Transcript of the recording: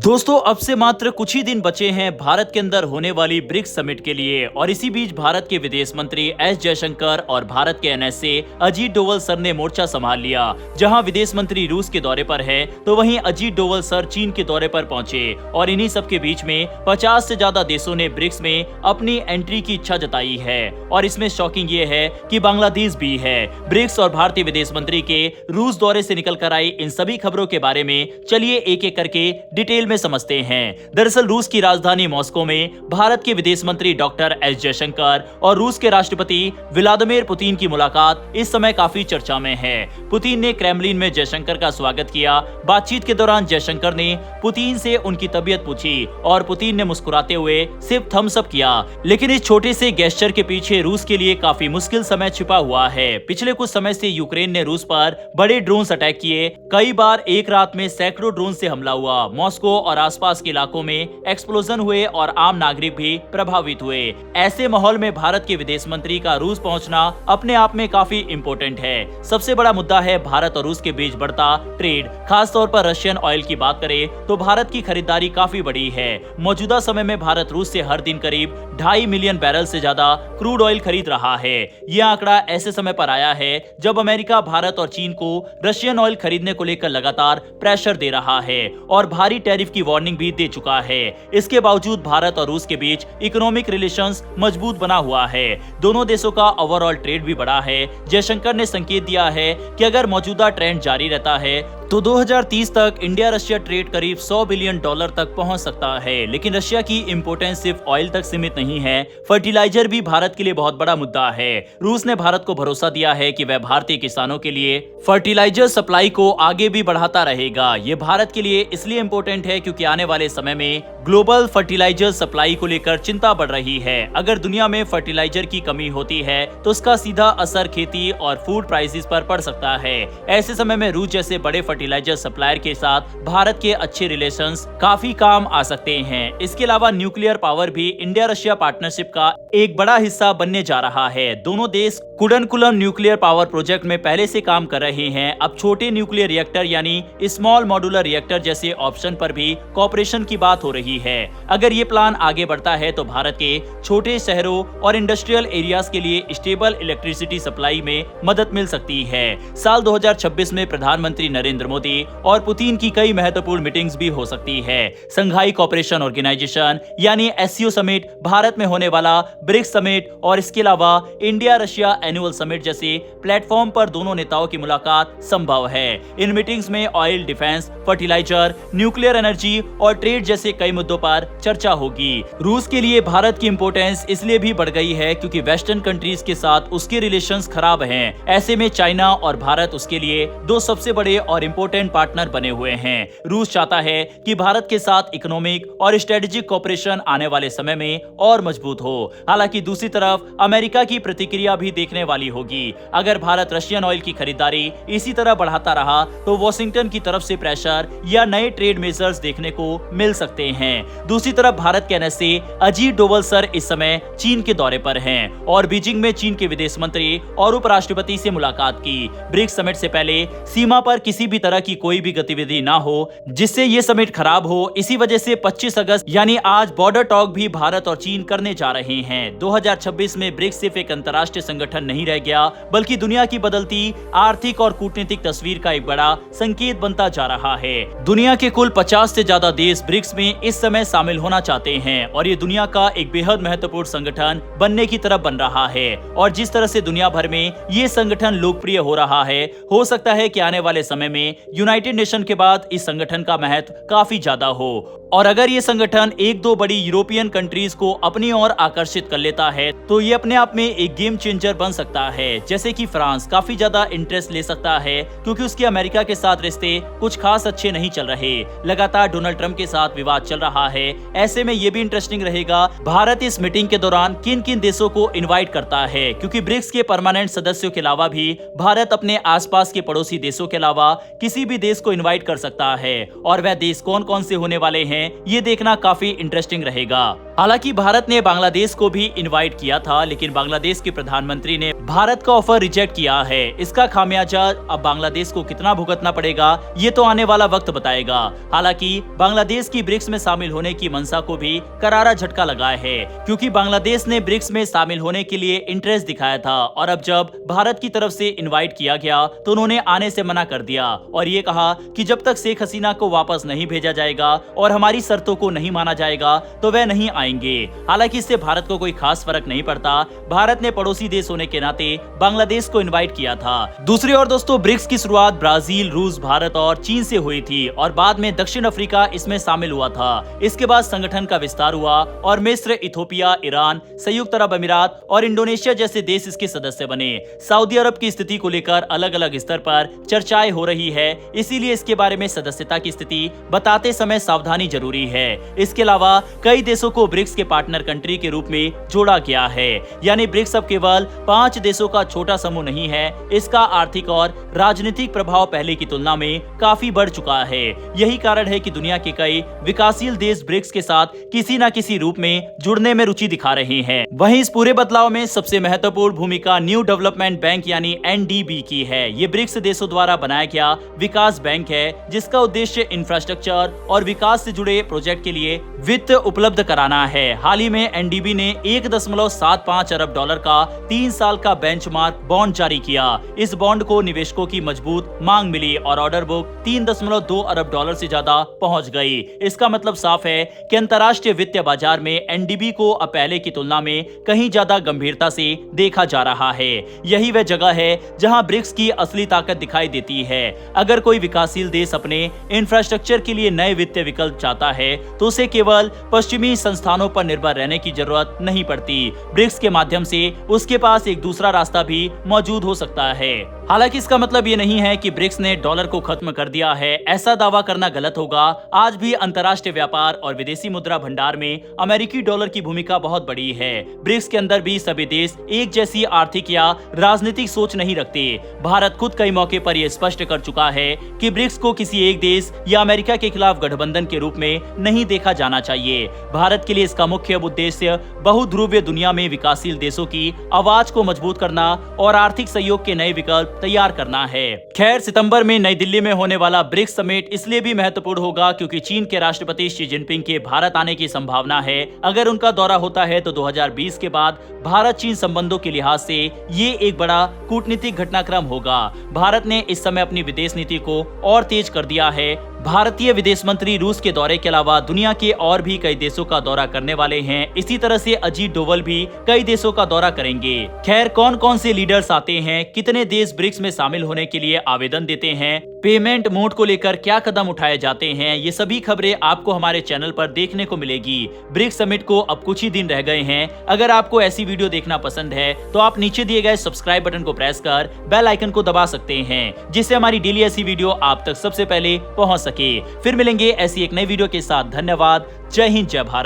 दोस्तों अब से मात्र कुछ ही दिन बचे हैं भारत के अंदर होने वाली ब्रिक्स समिट के लिए और इसी बीच भारत के विदेश मंत्री एस जयशंकर और भारत के एनएसए अजीत डोवल सर ने मोर्चा संभाल लिया। जहां विदेश मंत्री रूस के दौरे पर है तो वहीं अजीत डोवल सर चीन के दौरे पर पहुंचे और इन्हीं सब के बीच में 50 से ज्यादा देशों ने ब्रिक्स में अपनी एंट्री की इच्छा जताई है और इसमें शॉकिंग ये है कि बांग्लादेश भी है। ब्रिक्स और भारतीय विदेश मंत्री के रूस दौरे से निकल कर आई इन सभी खबरों के बारे में चलिए एक एक करके डिटेल में समझते हैं। दरअसल रूस की राजधानी मॉस्को में भारत के विदेश मंत्री डॉक्टर एस जयशंकर और रूस के राष्ट्रपति व्लादिमीर पुतिन की मुलाकात इस समय काफी चर्चा में है। पुतिन ने क्रेमलिन में जयशंकर का स्वागत किया। बातचीत के दौरान जयशंकर ने पुतिन से उनकी तबीयत पूछी और पुतिन ने मुस्कुराते हुए सिर्फ थम्स अप किया। लेकिन इस छोटे से गेस्चर के पीछे रूस के लिए काफी मुश्किल समय छिपा हुआ है। पिछले कुछ समय से यूक्रेन ने रूस पर बड़े ड्रोन अटैक किए। कई बार एक रात में सैकड़ों ड्रोन से हमला हुआ। मॉस्को और आसपास के इलाकों में एक्सप्लोजन हुए और आम नागरिक भी प्रभावित हुए। ऐसे माहौल में भारत के विदेश मंत्री का रूस पहुंचना अपने आप में काफी इम्पोर्टेंट है। सबसे बड़ा मुद्दा है भारत और रूस के बीच बढ़ता ट्रेड। खास तौर पर रशियन ऑयल की बात करें तो भारत की खरीदारी काफी बड़ी है। मौजूदा समय में भारत रूस से हर दिन करीब 2.5 मिलियन बैरल से ज्यादा क्रूड ऑयल खरीद रहा है। यह आंकड़ा ऐसे समय पर आया है जब अमेरिका भारत और चीन को रशियन ऑयल खरीदने को लेकर लगातार प्रेशर दे रहा है और भारी टैरिफ की वार्निंग भी दे चुका है। इसके बावजूद भारत और रूस के बीच इकोनॉमिक रिलेशंस मजबूत बना हुआ है। दोनों देशों का ओवरऑल ट्रेड भी बढ़ा है। जयशंकर ने संकेत दिया है कि अगर मौजूदा ट्रेंड जारी रहता है तो 2030 तक इंडिया रशिया ट्रेड करीब $100 बिलियन तक पहुंच सकता है। लेकिन रशिया की इंपोर्टेंस सिर्फ ऑयल तक सीमित नहीं है, फर्टिलाइजर भी भारत के लिए बहुत बड़ा मुद्दा है। रूस ने भारत को भरोसा दिया है कि वह भारतीय किसानों के लिए फर्टिलाइजर सप्लाई को आगे भी बढ़ाता रहेगा। ये भारत के लिए इसलिए इम्पोर्टेंट है क्योंकि आने वाले समय में ग्लोबल फर्टिलाइजर सप्लाई को लेकर चिंता बढ़ रही है। अगर दुनिया में फर्टिलाइजर की कमी होती है तो उसका सीधा असर खेती और फूड प्राइसेस पर पड़ सकता है। ऐसे समय में रूस जैसे बड़े फर्टिलाइजर सप्लायर के साथ भारत के अच्छे रिलेशंस काफी काम आ सकते हैं। इसके अलावा न्यूक्लियर पावर भी इंडिया रशिया पार्टनरशिप का एक बड़ा हिस्सा बनने जा रहा है। दोनों देश कुडनकुलम न्यूक्लियर पावर प्रोजेक्ट में पहले से काम कर रहे हैं। अब छोटे न्यूक्लियर रिएक्टर यानी स्मॉल मॉड्यूलर रिएक्टर जैसे ऑप्शन पर भी कॉपरेशन की बात हो रही है। अगर ये प्लान आगे बढ़ता है तो भारत के छोटे शहरों और इंडस्ट्रियल एरियाज के लिए स्टेबल इलेक्ट्रिसिटी सप्लाई में मदद मिल सकती है। साल 2026 में प्रधानमंत्री नरेंद्र मोदी और पुतिन की कई महत्वपूर्ण मीटिंग्स भी हो सकती है। संघाई कोऑपरेशन ऑर्गेनाइजेशन यानी एससीओ समिट, भारत में होने वाला ब्रिक्स समिट और इसके अलावा इंडिया रशिया एनुअल समिट जैसे प्लेटफॉर्म पर दोनों नेताओं की मुलाकात संभव है। इन मीटिंग्स में oil, defence, fertiliser, nuclear energy और ट्रेड जैसे कई मुद्दों पर चर्चा होगी। रूस के लिए भारत की इंपोर्टेंस इसलिए भी बढ़ गई है क्योंकि वेस्टर्न कंट्रीज के साथ उसके रिलेशंस खराब हैं। ऐसे में चाइना और भारत उसके लिए दो सबसे बड़े और इम्पोर्टेंट पार्टनर बने हुए हैं। रूस चाहता है कि भारत के साथ इकोनॉमिक और स्ट्रेटेजिक कोऑपरेशन आने वाले समय में और मजबूत हो। हालांकि दूसरी तरफ अमेरिका की प्रतिक्रिया भी देखने वाली होगी। अगर भारत रशियन ऑयल की खरीदारी इसी तरह बढ़ाता रहा तो वॉशिंगटन की तरफ से प्रेशर या नए ट्रेड मेजर्स देखने को मिल सकते हैं। दूसरी तरफ भारत के एनएसए अजीत डोवल सर इस समय चीन के दौरे पर हैं और बीजिंग में चीन के विदेश मंत्री और उपराष्ट्रपति से मुलाकात की। ब्रिक्स समिट से पहले सीमा पर किसी भी तरह की कोई भी गतिविधि ना हो जिससे ये समिट खराब हो। इसी वजह से 25 अगस्त यानी आज बॉर्डर टॉक भी भारत और चीन करने जा रहे हैं। 2026 में ब्रिक्स सिर्फ एक अंतर्राष्ट्रीय संगठन नहीं रह गया बल्कि दुनिया की बदलती आर्थिक और कूटनीतिक तस्वीर का एक बड़ा संकेत बनता जा रहा है। दुनिया के कुल 50 से ज्यादा देश ब्रिक्स में इस समय शामिल होना चाहते हैं और ये दुनिया का एक बेहद महत्वपूर्ण संगठन बनने की तरफ बन रहा है। और जिस तरह से दुनिया भर में ये संगठन लोकप्रिय हो रहा है, हो सकता है कि आने वाले समय में यूनाइटेड नेशन के बाद इस संगठन का महत्व काफी ज्यादा हो। और अगर ये संगठन एक दो बड़ी यूरोपियन कंट्रीज को अपनी ओर आकर्षित कर लेता है तो ये अपने आप में एक गेम चेंजर बन सकता है। जैसे कि फ्रांस काफी ज्यादा इंटरेस्ट ले सकता है क्योंकि उसके अमेरिका के साथ रिश्ते कुछ खास अच्छे नहीं चल रहे। लगातार डोनाल्ड ट्रंप के साथ विवाद चल रहा है। ऐसे में ये भी इंटरेस्टिंग रहेगा भारत इस मीटिंग के दौरान किन किन देशों को इन्वाइट करता है, क्योंकि ब्रिक्स के परमानेंट सदस्यों के अलावा भी भारत अपने आसपास के पड़ोसी देशों के अलावा किसी भी देश को इन्वाइट कर सकता है और वह देश कौन कौन से होने वाले हैं ये देखना काफी इंटरेस्टिंग रहेगा। हालांकि भारत ने बांग्लादेश को भी इनवाइट किया था, लेकिन बांग्लादेश के प्रधानमंत्री ने भारत का ऑफर रिजेक्ट किया है। इसका खामियाजा अब बांग्लादेश को कितना भुगतना पड़ेगा ये तो आने वाला वक्त बताएगा। हालांकि बांग्लादेश की ब्रिक्स में शामिल होने की मंशा को भी करारा झटका लगा है, क्योंकि बांग्लादेश ने ब्रिक्स में शामिल होने के लिए इंटरेस्ट दिखाया था और अब जब भारत की तरफ से इनवाइट किया गया तो उन्होंने आने से मना कर दिया और ये कहा कि जब तक शेख हसीना को वापस नहीं भेजा जाएगा और हमारी शर्तों को नहीं माना जाएगा तो वह नहीं आएंगे। हालांकि इससे भारत को कोई खास फर्क नहीं पड़ता। भारत ने पड़ोसी देश होने के नाते बांग्लादेश को इनवाइट किया था। दूसरी ओर दोस्तों, ब्रिक्स की शुरुआत ब्राजील, रूस, भारत और चीन से हुई थी और बाद में दक्षिण अफ्रीका इसमें शामिल हुआ था। इसके बाद संगठन का विस्तार हुआ और मिस्र, इथोपिया, ईरान, संयुक्त अरब अमीरात और इंडोनेशिया जैसे देश इसके सदस्य बने। सऊदी अरब की स्थिति को लेकर अलग अलग स्तर पर चर्चाएं हो रही है, इसीलिए इसके बारे में सदस्यता की स्थिति बताते समय सावधानी जरूरी है। इसके अलावा कई देशों को ब्रिक्स के पार्टनर कंट्री के रूप में जोड़ा गया है, यानी ब्रिक्स अब केवल 5 देशों का छोटा समूह नहीं है। इसका आर्थिक और राजनीतिक प्रभाव पहले की तुलना में काफी बढ़ चुका है। यही कारण है कि दुनिया के कई विकासशील देश ब्रिक्स के साथ किसी न किसी रूप में जुड़ने में रुचि दिखा रहे हैं। वहीं इस पूरे बदलाव में सबसे महत्वपूर्ण भूमिका न्यू डेवलपमेंट बैंक यानी NDB की है। ये ब्रिक्स देशों द्वारा बनाया गया विकास बैंक है, जिसका उद्देश्य इंफ्रास्ट्रक्चर और विकास से जुड़े प्रोजेक्ट के लिए वित्त उपलब्ध कराना है। हाल ही में NDB ने $1.75 अरब का 3 साल का बेंचमार्क बॉन्ड जारी किया। इस बॉन्ड को निवेशकों की मजबूत मांग मिली और ऑर्डर बुक $3.2 अरब से ज्यादा पहुंच गई। इसका मतलब साफ है कि अंतर्राष्ट्रीय वित्तीय बाजार में NDB को अब पहले की तुलना में कहीं ज्यादा गंभीरता से देखा जा रहा है। यही वह जगह है जहां ब्रिक्स की असली ताकत दिखाई देती है। अगर कोई विकासशील देश अपने इंफ्रास्ट्रक्चर के लिए नए वित्तीय विकल्प चाहता है तो उसे केवल पश्चिमी संस्थानों पर निर्भर रहने की जरूरत नहीं पड़ती। ब्रिक्स के माध्यम से उसके पास एक दूसरा रास्ता भी मौजूद हो सकता है। हालांकि इसका मतलब ये नहीं है कि ब्रिक्स ने डॉलर को खत्म कर दिया है, ऐसा दावा करना गलत होगा। आज भी अंतर्राष्ट्रीय व्यापार और विदेशी मुद्रा भंडार में अमेरिकी डॉलर की भूमिका बहुत बड़ी है। ब्रिक्स के अंदर भी सभी देश एक जैसी आर्थिक या राजनीतिक सोच नहीं रखते। भारत खुद कई मौके पर यह स्पष्ट कर चुका है कि ब्रिक्स को किसी एक देश या अमेरिका के खिलाफ गठबंधन के रूप में नहीं देखा जाना चाहिए। भारत के लिए इसका मुख्य उद्देश्य बहुध्रुवीय दुनिया में विकासशील देशों की आवाज को मजबूत करना और आर्थिक सहयोग के नए विकल्प तैयार करना है। खैर, सितंबर में नई दिल्ली में होने वाला ब्रिक्स समिट इसलिए भी महत्वपूर्ण होगा क्योंकि चीन के राष्ट्रपति शी जिनपिंग के भारत आने की संभावना है। अगर उनका दौरा होता है तो 2020 के बाद भारत चीन संबंधों के लिहाज से ये एक बड़ा कूटनीतिक घटनाक्रम होगा। भारत ने इस समय अपनी विदेश नीति को और तेज कर दिया है। भारतीय विदेश मंत्री रूस के दौरे के अलावा दुनिया के और भी कई देशों का दौरा करने वाले हैं। इसी तरह से अजीत डोवल भी कई देशों का दौरा करेंगे। खैर, कौन कौन से लीडर्स आते हैं, कितने देश ब्रिक्स में शामिल होने के लिए आवेदन देते हैं, पेमेंट मोड को लेकर क्या कदम उठाए जाते हैं, ये सभी खबरें आपको हमारे चैनल पर देखने को मिलेगी। ब्रिक्स समिट को अब कुछ ही दिन रह गए हैं। अगर आपको ऐसी वीडियो देखना पसंद है तो आप नीचे दिए गए सब्सक्राइब बटन को प्रेस कर बेल आइकन को दबा सकते हैं, जिससे हमारी डेली ऐसी वीडियो आप तक सबसे पहले पहुंच सके। फिर मिलेंगे ऐसी एक नई वीडियो के साथ। धन्यवाद। जय हिंद, जय भारत।